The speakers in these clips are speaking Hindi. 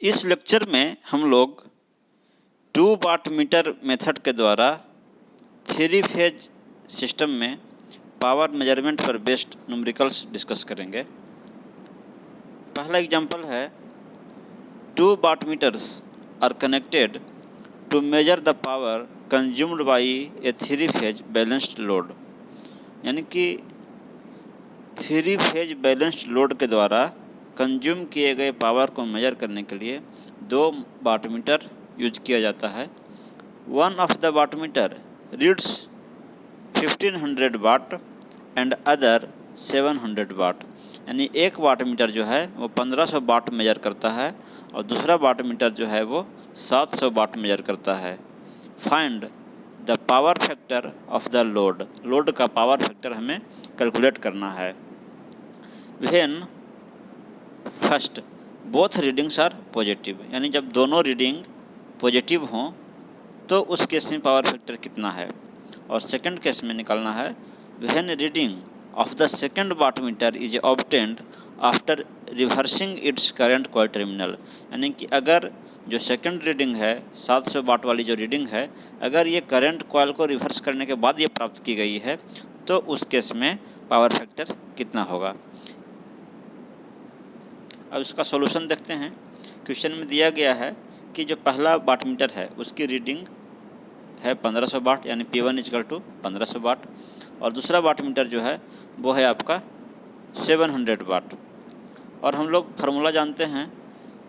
इस लेक्चर में हम लोग 2 वाट मीटर मेथड के द्वारा 3 फेज सिस्टम में पावर मेजरमेंट पर बेस्ड न्यूमेरिकल्स डिस्कस करेंगे। पहला एग्जांपल है 2 watt meters are connected to measure the power consumed by a 3 phase balanced load. यानी कि 3 फेज बैलेंस्ड लोड के द्वारा कंज्यूम किए गए पावर को मेजर करने के लिए 2 वाट मीटर यूज किया जाता है। One of the watt meter reads 1500 watt and other 700 watt. यानी एक वाट मीटर जो है वो 1500 वाट मेजर करता है और दूसरा वाट मीटर जो है वो 700 वाट मेजर करता है। Find the power factor of the load. Load का पावर फैक्टर हमें कैलकुलेट करना है। When first both readings are positive, यानी जब दोनों रीडिंग पॉजिटिव हों तो उस केस में पावर फैक्टर कितना है। और सेकंड केस में निकालना है when reading of the second watt meter is obtained after reversing its current coil terminal. यानी कि अगर जो सेकंड रीडिंग है 700 वाट वाली जो रीडिंग है, अगर ये करंट कॉइल को रिवर्स करने के बाद ये प्राप्त की गई है तो उस केस में पावर फैक्टर कितना होगा। अब इसका सॉल्यूशन देखते हैं। क्वेश्चन में दिया गया है कि जो पहला वाट मीटर है उसकी रीडिंग है 1500 वाट, यानी P1 इक्वल टू 1500 वाट, और दूसरा वाट मीटर जो है वो है आपका 700 वाट। और हम लोग फार्मूला जानते हैं,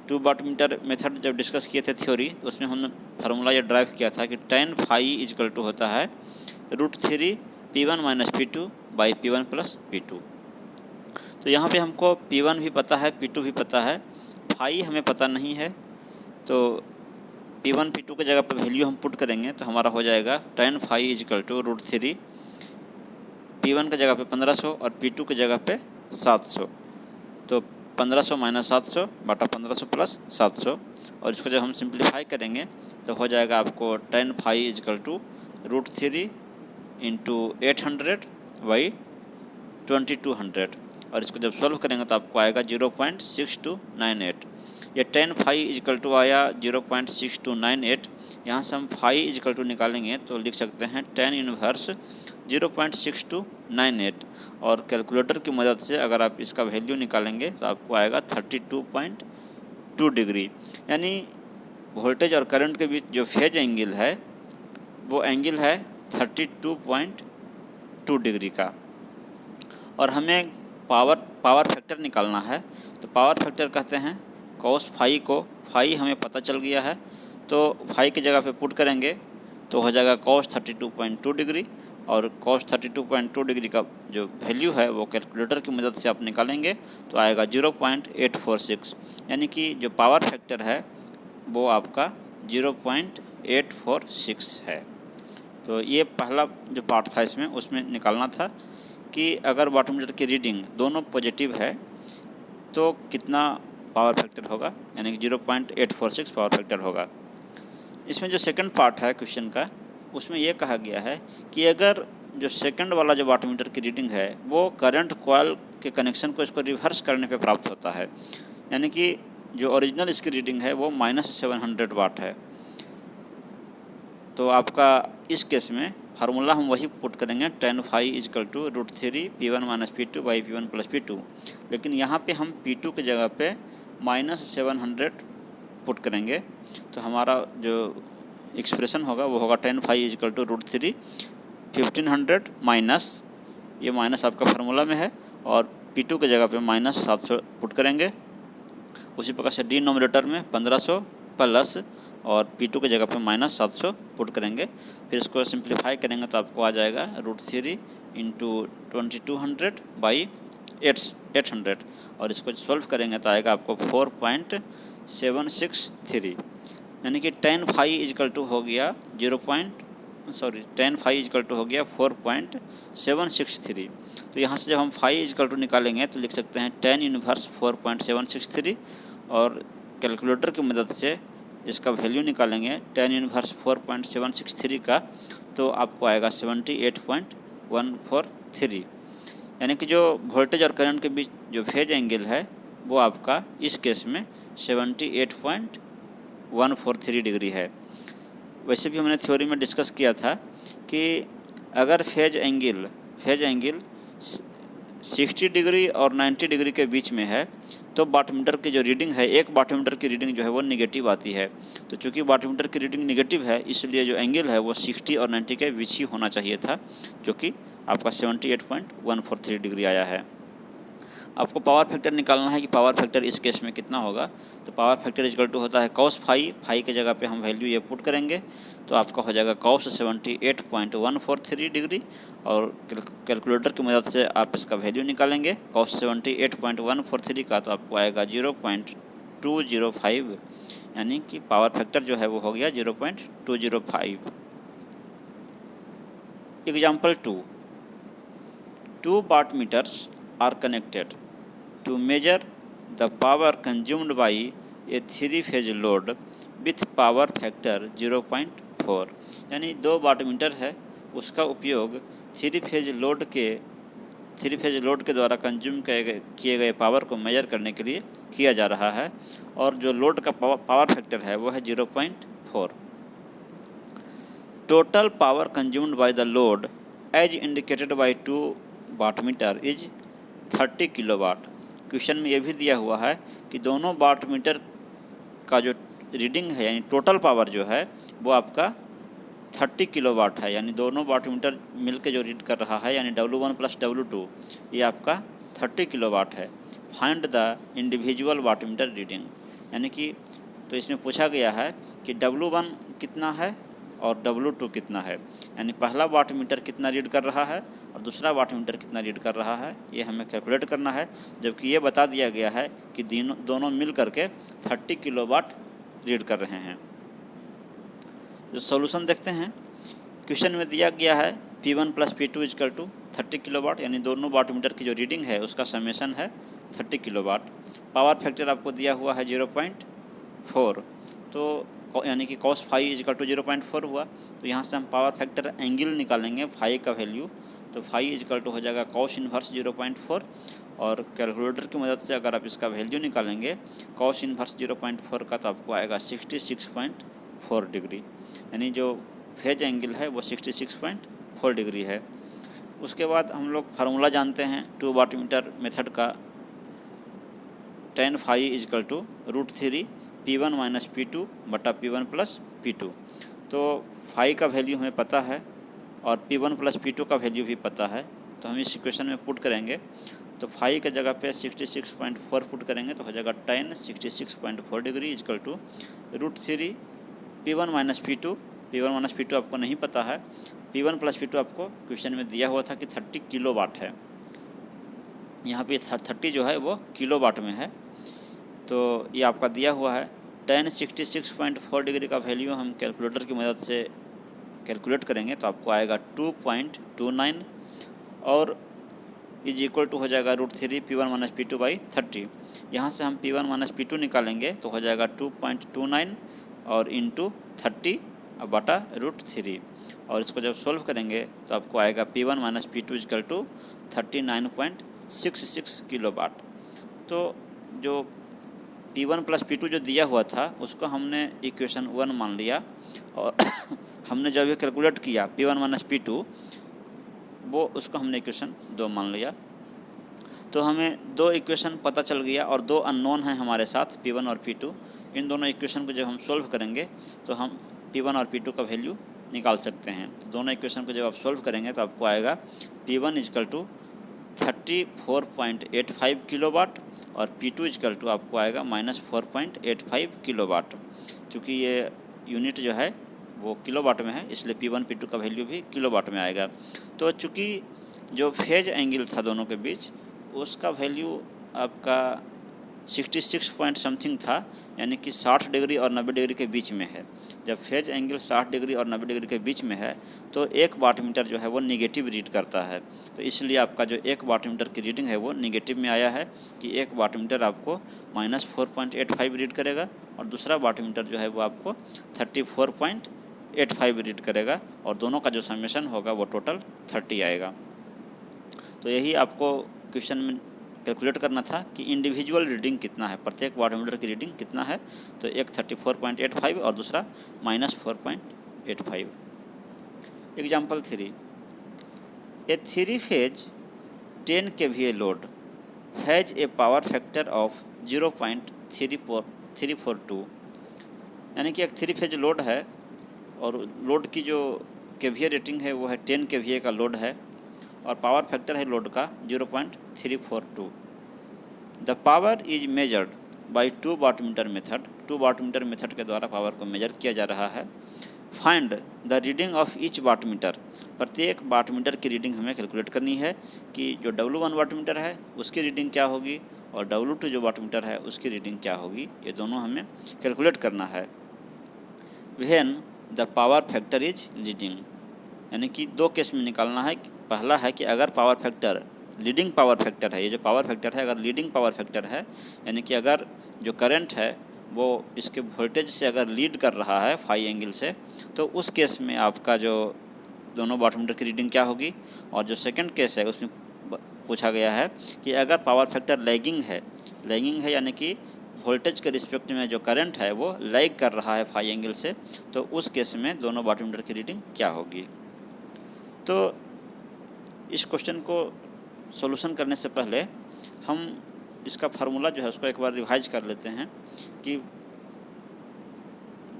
2 वाट मीटर मेथड जब डिस्कस किए थे थ्योरी, तो उसमें हमने फार्मूला ये ड्राइव किया था कि tan फाई इक्वल टू होता है √3 P1 minus P2 by P1 plus P2। तो यहाँ पे हमको P1 भी पता है, P2 भी पता है, फाई हमें पता नहीं है। तो P1 P2 के जगह पे वैल्यू हम पुट करेंगे तो हमारा हो जाएगा tan phi equal to √3 P1 के जगह पे 1500 और P2 के जगह पे 700। तो 1500 माइनस 700 बटा 1500 प्लस 700, और इसको जब हम सिंप्लीफाई करेंगे तो हो जाएगा आपको tan phi equal to √3 into 800 by 2200, और इसको जब सॉल्व करेंगे तो आपको आएगा 0.6298। ये tan फाई इक्वल टू आया 0.6298। यहाँ से हम फाई इक्वल टू निकालेंगे तो लिख सकते हैं tan इनवर्स 0.6298, और कैलकुलेटर की मदद से अगर आप इसका वैल्यू निकालेंगे तो आपको आएगा 32.2 डिग्री। यानी वोल्टेज और करंट के बीच जो फेज एंगल है वो एंगल है 32.2 डिग्री का। और हमें पावर फैक्टर निकालना है, तो पावर फैक्टर कहते हैं कॉस फाई को। फाई हमें पता चल गया है तो फाई की जगह पे पुट करेंगे तो हो जाएगा cos 32.2 डिग्री, और cos 32.2 डिग्री का जो वैल्यू है वो कैलकुलेटर की मदद से आप निकालेंगे तो आएगा 0.846। यानी कि जो पावर फैक्टर है वो आपका 0.846 है। तो ये पहला जो पार्ट था इसमें उसमें निकालना था कि अगर वाट मीटर की रीडिंग दोनों पॉजिटिव है तो कितना पावर फैक्टर होगा, यानी कि 0.846 पावर फैक्टर होगा। इसमें जो सेकंड पार्ट है क्वेश्चन का उसमें यह कहा गया है कि अगर जो सेकंड वाला जो वाट मीटर की रीडिंग है वो करंट कॉइल के कनेक्शन को इसको रिवर्स करने पे प्राप्त होता है, यानी कि जो ओरिजिनल इसकी रीडिंग है वो -700 वाट है, तो आपका इस केस में फार्मूला हम वही पुट करेंगे tan phi equal to √3 P1 minus P2 by P1 plus P2। लेकिन यहाँ पे हम P2 की जगह पे -700 पुट करेंगे तो हमारा जो एक्सप्रेशन होगा वो होगा tan phi equal to √3 1500 minus, ये माइनस आपका फार्मूला में है, और P2 की जगह पे -700 पुट करेंगे। उसी प्रकार से डिनोमिनेटर में 1500 प्लस और P2 की जगह पे -700 पुट करेंगे। फिर इसको सिंप्लीफाई करेंगे तो आपको आ जाएगा √3 इंटू 2200 बाई 800, और इसको सॉल्व करेंगे तो आएगा आपको 4.763। यानी कि tan फाई इक्वल टू हो गया tan फाई इक्वल टू हो गया 4.763। तो यहाँ से जब हम फाई इक्वल टू निकालेंगे तो लिख सकते हैं tan इनवर्स 4.763, और कैलकुलेटर की मदद से इसका वैल्यू निकालेंगे tan इनवर्स 4.763 का तो आपको आएगा 78.143। यानी कि जो वोल्टेज और करंट के बीच जो फेज एंगल है वो आपका इस केस में 78.143 डिग्री है। वैसे भी हमने थ्योरी में डिस्कस किया था कि अगर फेज एंगल 60 डिग्री और 90 डिग्री के बीच में है तो वाटमीटर की जो रीडिंग है, एक वाटमीटर की रीडिंग जो है वो निगेटिव आती है। तो चूंकि वाटमीटर की रीडिंग निगेटिव है, इसलिए जो एंगल है वो 60 और 90 के बीच ही होना चाहिए था, जो कि आपका 78.143 डिग्री आया है। आपको पावर फैक्टर निकालना है कि पावर फैक्टर इस केस में कितना होगा। तो पावर फैक्टर इक्वल टू होता है कॉस फाई के जगह पे हम वैल्यू ये पुट करेंगे तो आपका हो जाएगा कॉस 78.143 डिग्री, और कैलकुलेटर की मदद से आप इसका वैल्यू निकालेंगे कॉस 78.143 का, तो आपको आएगा 0.205, यानी कि पावर फैक्टर जो है वो हो गया 0.205। Example 2, 2 वाटमीटर्स are connected to measure the power consumed by a 3-phase load with power factor 0.4। यानी 2 वाटमीटर है, उसका उपयोग 3 फेज लोड के द्वारा कंज्यूम किए गए पावर को मेजर करने के लिए किया जा रहा है, और जो लोड का पावर फैक्टर है वो है 0.4। Total power consumed by the load as indicated by 2 wattmeter is 30 kilowatt. Question में ये भी दिया हुआ है कि दोनों वाटमीटर का जो रीडिंग है, यानी टोटल पावर जो है वो आपका 30 किलोवाट है, यानी दोनों वाटमीटर मिलकर जो रीड कर रहा है, यानी W1 प्लस W2, ये आपका 30 किलोवाट है। Find the individual wattmeter reading, यानी कि तो इसमें पूछा गया है कि W1 कितना है और W2 कितना है, यानी पहला वाटमीटर कितना रीड कर रहा है और दूसरा वाटमीटर कितना रीड कर रहा है, ये हमें कैलकुलेट करना है। जबकि ये बता दिया गया है कि दोनों मिल करके 30 किलोवाट रीड कर रहे हैं। तो सॉल्यूशन देखते हैं। क्वेश्चन में दिया गया है P1 plus P2 equal to 30 kilowatt, यानी दोनों वाटमीटर की जो रीडिंग है उसका समेशन है 30 किलोवाट। पावर फैक्टर आपको दिया हुआ है 0.4, तो यानी कि कॉस फाई इक्वल टू 0.4 हुआ। तो यहाँ से हम पावर फैक्टर एंगल निकालेंगे फाई का वैल्यू, तो फाई इक्वल टू हो जाएगा कॉस इन्वर्स 0.4, और कैलकुलेटर की मदद से अगर आप इसका वैल्यू निकालेंगे कॉस इन्वर्स 0.4 का, तो आपको आएगा 66.4 डिग्री, यानी जो फेज एंगल है वो 66.4 डिग्री है। उसके बाद हम लोग फार्मूला जानते हैं 2 वाटमीटर मेथड का, tan phi equal to √3 P1 minus P2 बटा P1 प्लस P2। तो फाई का वैल्यू हमें पता है और P1 प्लस P2 का वैल्यू भी पता है, तो हम इस इक्वेशन में पुट करेंगे। तो फाई के जगह पे 66.4 पुट करेंगे तो हो जाएगा tan 66.4 degree equal to √3 P1 minus P2 आपको नहीं पता है, P1 प्लस P2 आपको क्वेश्चन में दिया हुआ था कि 30 किलोवाट है, यहाँ पे 30 जो है वो किलोवाट में है। तो ये आपका दिया हुआ है। tan 66.4 डिग्री का वैल्यू हम कैलकुलेटर की मदद से कैलकुलेट करेंगे तो आपको आएगा 2.29, और इज इक्वल टू हो जाएगा √3 P1 माइनस P2 बाई 30। यहाँ से हम P1 माइनस P2 निकालेंगे तो हो जाएगा 2.29 और इंटू 30 बटा √3, और इसको जब सोल्व करेंगे तो आपको आएगा P1 minus P2 equal to 39.66 kilowatt. तो जो P1 प्लस P2 जो दिया हुआ था उसको हमने इक्वेशन 1 मान लिया, और हमने जब ये कैलकुलेट किया P1 माइनस P2 वो उसको हमने इक्वेशन 2 मान लिया। तो हमें 2 इक्वेशन पता चल गया और 2 अननोन हैं हमारे साथ P1 और P2। इन दोनों इक्वेशन को जब हम सोल्व करेंगे तो हम P1 और P2 का वैल्यू निकाल सकते हैं। तो दोनों इक्वेशन को जब आप सोल्व करेंगे तो आपको आएगा P1 इक्वल टू 34.85 किलोवाट और P2 इक्वल टू आपको आएगा -4.85 किलोवाट। चूँकि ये यूनिट जो है वो किलोवाट में है, इसलिए P1 P2 का वैल्यू भी किलोवाट में आएगा। तो चूँकि जो फेज एंगल था दोनों के बीच उसका वैल्यू आपका 66 पॉइंट समथिंग था, यानी कि 60 डिग्री और 90 डिग्री के बीच में है। जब फेज एंगल 60 डिग्री और 90 डिग्री के बीच में है तो एक वाटमीटर जो है वो निगेटिव रीड करता है, तो इसलिए आपका जो एक वाटमीटर की रीडिंग है वो निगेटिव में आया है कि एक वाटमीटर आपको -4.85 रीड करेगा और दूसरा वाटमीटर जो है वो आपको 34.85 रीड करेगा, और दोनों का जो समेशन होगा वो टोटल 30 आएगा। तो यही आपको क्वेश्चन में कैलकुलेट करना था कि इंडिविजुअल रीडिंग कितना है, प्रत्येक वाटमीटर की रीडिंग कितना है। तो एक 34.85 और दूसरा -4.85। Example 3, A 3 phase 10 kVA load has a power factor of 0.342। यानी कि एक 3 फेज लोड है और लोड की जो केवीए रेटिंग है वो है 10 kVA का लोड है और पावर फैक्टर है लोड का 0.342। The power is measured by 2 wattmeter method. 2 wattmeter method के द्वारा पावर को मेजर किया जा रहा है। Find the reading of each wattmeter. प्रत्येक वाटमीटर की रीडिंग हमें कैलकुलेट करनी है कि जो W1 वाटमीटर है उसकी रीडिंग क्या होगी और W2 जो वाटमीटर है उसकी रीडिंग क्या होगी, ये दोनों हमें कैलकुलेट करना है। When the power factor is leading, यानी कि दो केस में निकालना है। पहला है कि अगर power factor leading power factor है, ये जो पावर फैक्टर है अगर लीडिंग पावर फैक्टर है, यानी कि अगर जो करंट है वो इसके वोल्टेज से अगर लीड कर रहा है फाई एंगल से, तो उस केस में आपका जो दोनों वाटमीटर की रीडिंग क्या होगी। और जो सेकंड केस है उसमें पूछा गया है कि अगर पावर फैक्टर लैगिंग है यानी कि वोल्टेज के रिस्पेक्ट में जो करंट है वो लैग कर रहा है फाई एंगल से, तो उस केस में दोनों वाटमीटर की रीडिंग क्या होगी। तो इस क्वेश्चन को सॉल्यूशन करने से पहले हम इसका फार्मूला जो है उसको एक बार रिवाइज कर लेते हैं कि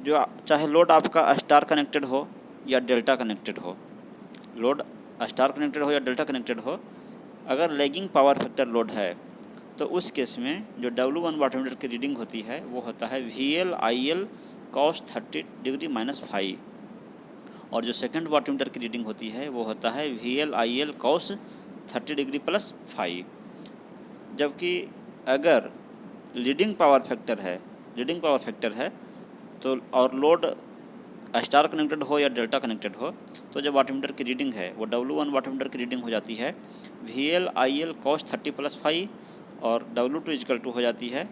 जो चाहे लोड आपका स्टार कनेक्टेड हो या डेल्टा कनेक्टेड हो, लोड स्टार कनेक्टेड हो या डेल्टा कनेक्टेड हो, अगर लैगिंग पावर फैक्टर लोड है तो उस केस में जो W1 वाटमीटर की रीडिंग होती है वो होता है VL IL cos 30 degree minus phi, और जो सेकंड वाटमीटर की रीडिंग होती है वो होता है VL IL cos 30 degree plus phi. जबकि अगर लीडिंग पावर फैक्टर है तो और लोड स्टार कनेक्टेड हो या डेल्टा कनेक्टेड हो, तो जब वाटमीटर की रीडिंग है वो W1 वाटमीटर की रीडिंग हो जाती है VL IL cos 30 plus phi, और W2 इक्वल टू हो जाती है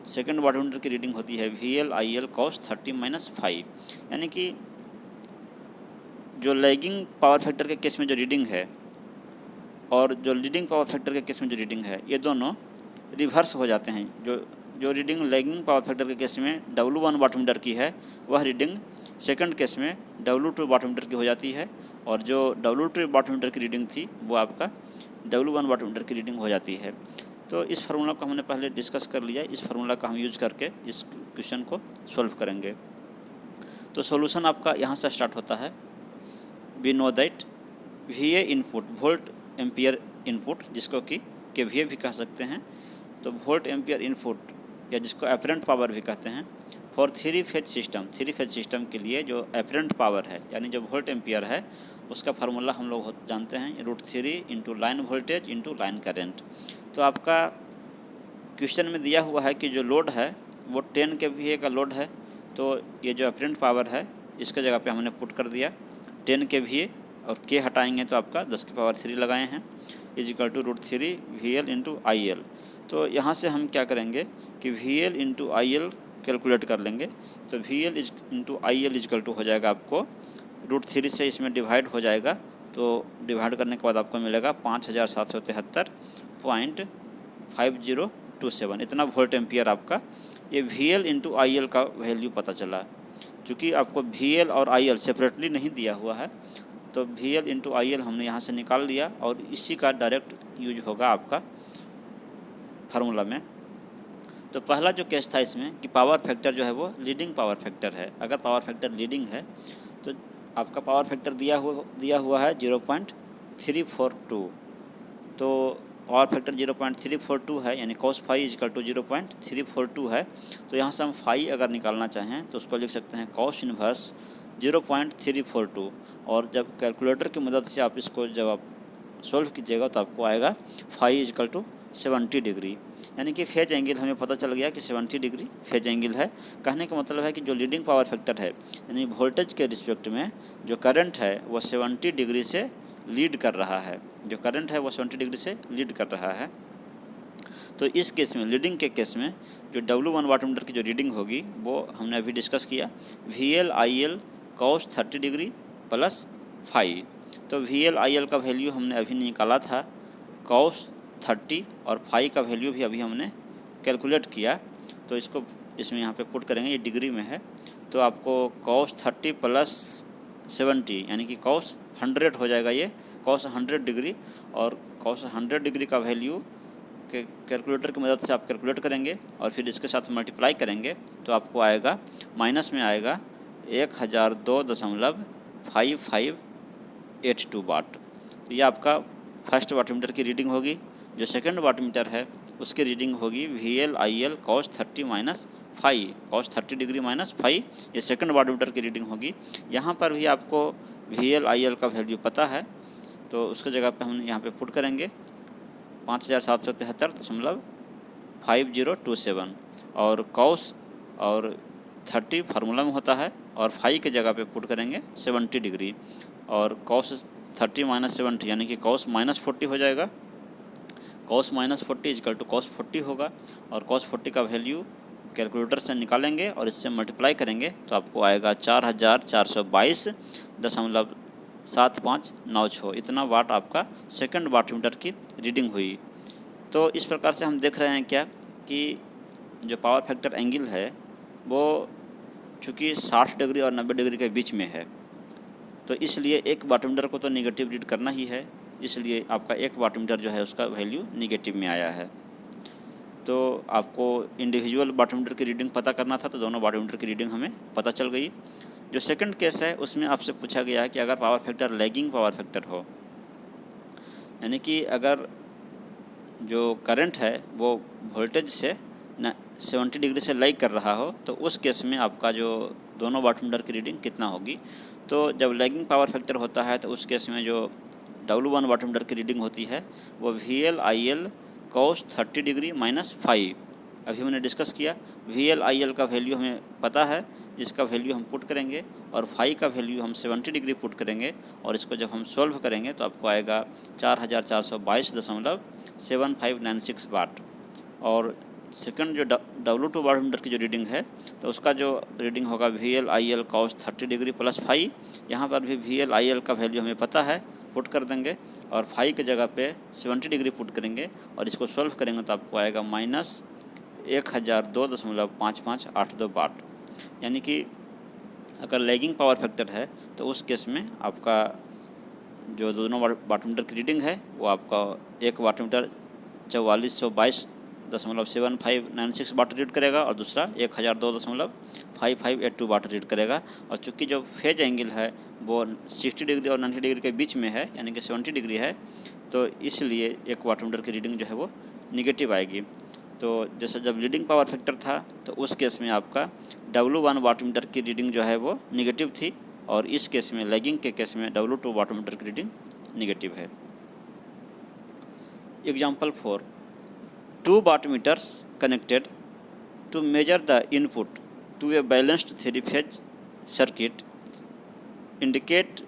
सेकंड वाटमीटर की रीडिंग होती है VL IL cos 30 minus phi. यानी कि जो लैगिंग पावर फैक्टर के केस में जो रीडिंग है और जो लीडिंग पावर फैक्टर के केस में जो रीडिंग है ये दोनों रिवर्स हो जाते हैं। जो रीडिंग लैगिंग पावर फैक्टर के केस में W1 वाटमीटर की है वह रीडिंग सेकंड केस में W2 वाटमीटर की हो जाती है, और जो W2 वाटमीटर की रीडिंग थी वो आपका W1 वाटमीटर की रीडिंग हो जाती है। तो इस फार्मूला को हमने पहले डिस्कस कर लिया, इस फार्मूला का हम यूज करके इस क्वेश्चन को सॉल्व करेंगे। तो सॉल्यूशन आपका यहाँ से स्टार्ट होता है। We know that VA input volt ampere input, जिसको कि KVA भी कह सकते हैं, तो वोल्ट एम्पियर इनपुट या जिसको अपरेंट पावर भी कहते हैं फॉर 3 फेज सिस्टम के लिए जो अपरेंट पावर है यानी जो वोल्ट एम्पियर है उसका फार्मूला हम लोग जानते हैं √3 into line voltage into line current. तो आपका क्वेश्चन में दिया हुआ है कि जो लोड है वो 10 kVA का लोड है, तो ये जो अपरेंट पावर है इसके जगह पे हमने पुट कर दिया 10 kVA और K हटाएंगे तो आपका 10 की पावर 3 लगाए हैं equal to √3 VL into IL। तो यहाँ से हम क्या करेंगे कि VL इंटू IL कैलकुलेट कर लेंगे। तो VL into IL equal to हो जाएगा आपको √3 से इसमें डिवाइड हो जाएगा, तो डिवाइड करने के बाद आपको मिलेगा 5773.5027, इतना वोल्ट एम्पियर आपका ये VL इंटू IL का वैल्यू पता चला। चूँकि आपको VL और IL सेपरेटली नहीं दिया हुआ है तो VL इंटू IL हमने यहाँ से निकाल लिया और इसी का डायरेक्ट यूज होगा आपका फार्मूला में। तो पहला जो केस था इसमें कि पावर फैक्टर जो है वो लीडिंग पावर फैक्टर है। अगर पावर फैक्टर लीडिंग है तो आपका पावर फैक्टर दिया हुआ है 0.342, तो पावर फैक्टर 0.342 है यानी cos फाई इजकल टू 0.342 है। तो यहाँ से हम फाई अगर निकालना चाहें तो उसको लिख सकते हैं cos इनवर्स 0.342, और जब कैलकुलेटर की मदद से आप इसको जब आप सोल्व कीजिएगा तो आपको आएगा फाई इजकल टू 70 डिग्री, यानी कि फेज एंगल हमें पता चल गया कि 70 डिग्री फेज एंगल है। कहने का मतलब है कि जो लीडिंग पावर फैक्टर है यानी वोल्टेज के रिस्पेक्ट में जो करंट है वो 70 डिग्री से लीड कर रहा है, जो करंट है वो 70 डिग्री से लीड कर रहा है। तो इस केस में लीडिंग के केस में जो W1 वाटमीटर की जो रीडिंग होगी वो हमने अभी डिस्कस किया VL IL cos 30 degree plus phi. तो VL IL का वैल्यू हमने अभी निकाला था cos 30 और फाई का वैल्यू भी अभी हमने कैलकुलेट किया, तो इसको इसमें यहाँ पे पुट करेंगे, ये डिग्री में है, तो आपको cos 30 प्लस 70 यानी कि cos 100 हो जाएगा। ये cos 100 डिग्री, और cos 100 डिग्री का वैल्यू के कैलकुलेटर की मदद से आप कैलकुलेट करेंगे और फिर इसके साथ मल्टीप्लाई करेंगे तो आपको आएगा, माइनस में आएगा 1002.5582 वाट। तो ये आपका फर्स्ट वाटमीटर की रीडिंग होगी। जो सेकंड वाटमीटर है उसकी रीडिंग होगी VL/IL cos 30 minus phi, cos 30 degree minus phi, ये सेकंड वाटमीटर की रीडिंग होगी। यहाँ पर भी आपको VL/IL का वैल्यू पता है, तो उसके जगह पे हम यहाँ पे पुट करेंगे 5773.5027 और cos और 30 फार्मूला में होता है, और फाई के जगह पे पुट करेंगे 70 डिग्री, और cos 30 माइनस 70 यानी कि cos माइनस 40 हो जाएगा। cos minus 40 equal to cos 40 होगा, और cos 40 का वैल्यू कैलकुलेटर से निकालेंगे और इससे मल्टीप्लाई करेंगे तो आपको आएगा 4422.7596। इतना वाट आपका सेकंड वाटमीटर की रीडिंग हुई। तो इस प्रकार से हम देख रहे हैं क्या कि जो पावर फैक्टर एंगल है वो चूँकि 60 डिग्री और 90 डिग्री के बीच में है, तो इसलिए एक वाटमीटर को तो निगेटिव रीड करना ही है, इसलिए आपका एक वाटमीटर जो है उसका वैल्यू निगेटिव में आया है। तो आपको इंडिविजुअल वाटमीटर की रीडिंग पता करना था, तो दोनों वाटमीटर की रीडिंग हमें पता चल गई। जो सेकंड केस है उसमें आपसे पूछा गया है कि अगर power factor lagging power factor हो, यानी कि अगर जो करंट है वो वोल्टेज से 70 डिग्री से लैग कर रहा हो, तो उस केस में आपका जो दोनों वाटमीटर की रीडिंग कितना होगी। तो जब लैगिंग पावर फैक्टर होता है तो उस केस में जो W1 वाटमीटर की रीडिंग होती है वो VL/IL cos 30 degree minus phi. अभी हमने डिस्कस किया, VL/IL का वैल्यू हमें पता है, जिसका वैल्यू हम पुट करेंगे, और फाई का वैल्यू हम 70 डिग्री पुट करेंगे, और इसको जब हम सॉल्व करेंगे तो आपको आएगा 4422.7596 वाट। और सेकंड जो W2 वाटमीटर की जो रीडिंग है तो उसका जो रीडिंग होगा VL/IL cos 30 degree plus phi. यहाँ पर भी VL/IL का वैल्यू हमें पता है, पुट कर देंगे, और फाई के जगह पे 70 डिग्री पुट करेंगे और इसको सॉल्व करेंगे तो आपको आएगा माइनस 1002.5582 वाट। यानी कि अगर लैगिंग पावर फैक्टर है तो उस केस में आपका जो दोनों वाटमीटर की रीडिंग है वो आपका एक वाटमीटर 4422.7596 वाट रीड करेगा और दूसरा 1002.5582 वाट रीड करेगा। और चूँकि जो फेज एंगल है वो 60 डिग्री और 90 डिग्री के बीच में है, यानी कि 70 डिग्री है, तो इसलिए एक वाटमीटर की रीडिंग जो है वो निगेटिव आएगी। तो जैसे जब लीडिंग पावर फैक्टर था तो उस केस में आपका W1 वाटमीटर की रीडिंग जो है वो निगेटिव थी, और इस केस में लैगिंग के केस में W2 वाटमीटर की रीडिंग निगेटिव है। Example 4, 2 wattmeters connected to measure the input to a balanced 3-phase circuit indicate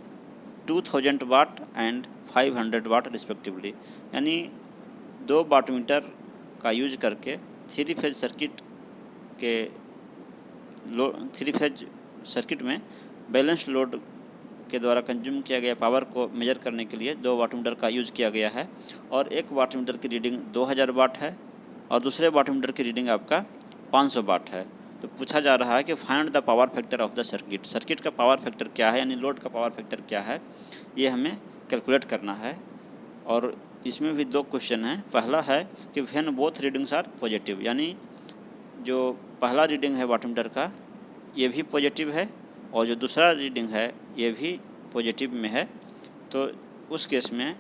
2000 watt and 500 watt respectively। यानी 2 वाटमीटर का यूज करके 3 फेज सर्किट में बैलेंस्ड लोड के द्वारा कंज्यूम किया गया पावर को मेजर करने के लिए 2 वाटमीटर का यूज किया गया है, और एक वाटमीटर की रीडिंग 2000 वाट है और दूसरे वाटमीटर की रीडिंग आपका 500 वाट है। तो पूछा जा रहा है कि find the power factor of the circuit. Circuit का पावर फैक्टर क्या है, यानी लोड का पावर फैक्टर क्या है, ये हमें कैलकुलेट करना है। और इसमें भी 2 क्वेश्चन हैं। पहला है कि when both readings are positive, यानी जो पहला रीडिंग है वाटमीटर का ये भी पॉजिटिव है और जो दूसरा रीडिंग है ये भी पॉजिटिव में है, तो उस केस में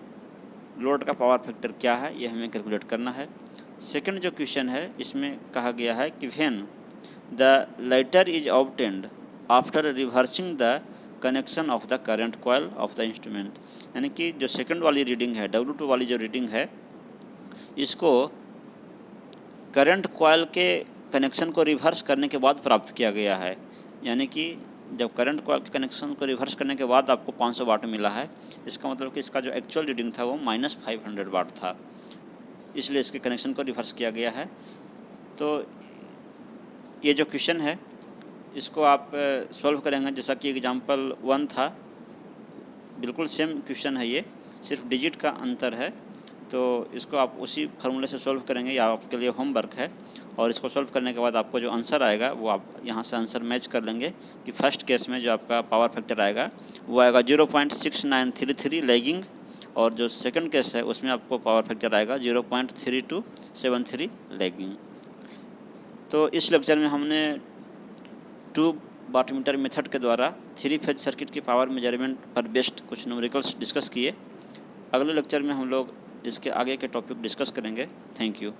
लोड का पावर फैक्टर क्या है ये हमें कैलकुलेट करना है। सेकंड जो क्वेश्चन है इसमें कहा गया है कि when the lighter is obtained after reversing the connection of the current coil of the instrument, यानी कि जो सेकंड वाली रीडिंग है W2 वाली जो रीडिंग है इसको करंट कॉइल के कनेक्शन को रिवर्स करने के बाद प्राप्त किया गया है। यानी कि जब करंट कॉइल के कनेक्शन को रिवर्स करने के बाद आपको 500 वाट मिला है, इसका मतलब कि इसका जो एक्चुअल रीडिंग था वो -500 वाट था, इसलिए इसके कनेक्शन को रिवर्स किया गया है। तो ये जो क्वेश्चन है इसको आप सॉल्व करेंगे जैसा कि एग्जांपल 1 था, बिल्कुल सेम क्वेश्चन है ये, सिर्फ डिजिट का अंतर है। तो इसको आप उसी फार्मूले से सॉल्व करेंगे, या आपके लिए होमवर्क है। और इसको सॉल्व करने के बाद आपको जो आंसर आएगा वो आप यहाँ से आंसर मैच कर लेंगे कि फर्स्ट केस में जो आपका पावर फैक्टर आएगा वो आएगा 0.6933 लैगिंग, और जो सेकंड केस है उसमें आपको पावर फैक्टर आएगा 0.3273 लैगिंग। तो इस लेक्चर में हमने 2 वाटमीटर मेथड के द्वारा 3 फेज सर्किट की पावर मेजरमेंट पर बेस्ड कुछ न्यूमेरिकल्स डिस्कस किए। अगले लेक्चर में हम लोग इसके आगे के टॉपिक डिस्कस करेंगे। Thank you.